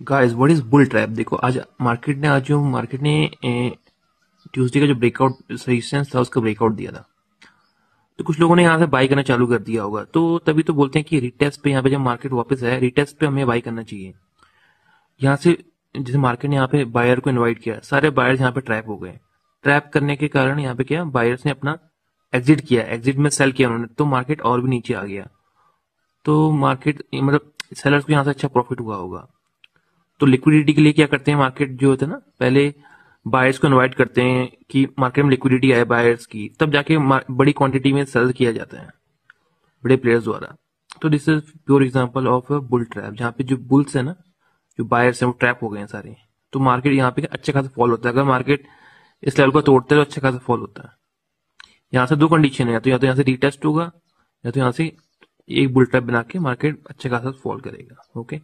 Guys what is bull trap. देखो आज ने ट्यूसडे का जो ब्रेकआउट रेजिस्टेंस था उसका ब्रेकआउट दिया था, तो कुछ लोगों ने यहाँ से बाई करना चालू कर दिया होगा। तो तभी तो बोलते हैं कि रिटेस्ट पे यहाँ पे जब मार्केट वापस आया, रिटेस्ट पे हमें बाई करना चाहिए। यहाँ से जैसे मार्केट ने यहाँ पे बायर को इनवाइट किया, सारे बायर्स यहाँ पे ट्रैप हो गए। ट्रैप करने के कारण यहाँ पे क्या, बायर्स ने अपना एग्जिट किया, एग्जिट में सेल किया उन्होंने, तो मार्केट और भी नीचे आ गया। तो मार्केट मतलब सेलर्स को यहाँ से अच्छा प्रॉफिट हुआ होगा। तो लिक्विडिटी के लिए क्या करते हैं, मार्केट जो होता है ना, पहले बायर्स को इनवाइट करते हैं कि मार्केट में लिक्विडिटी आए बायर्स की, तब जाके बड़ी क्वांटिटी में सेल किया जाता है बड़े प्लेयर्स द्वारा। तो this is pure example of a bull trap, जहाँ पे जो बुल्स है ना, जो बायर्स हैं वो ट्रैप हो गए हैं सारे। तो मार्केट यहाँ पे अच्छा खासा फॉल होता है। अगर मार्केट इस लेवल को तोड़ता है तो अच्छा खासा फॉल होता है। यहाँ से दो कंडीशन है, या तो यहाँ से रीटेस्ट होगा, या तो यहाँ से एक बुल ट्रैप बना के मार्केट अच्छा खासा फॉल करेगा। ओके।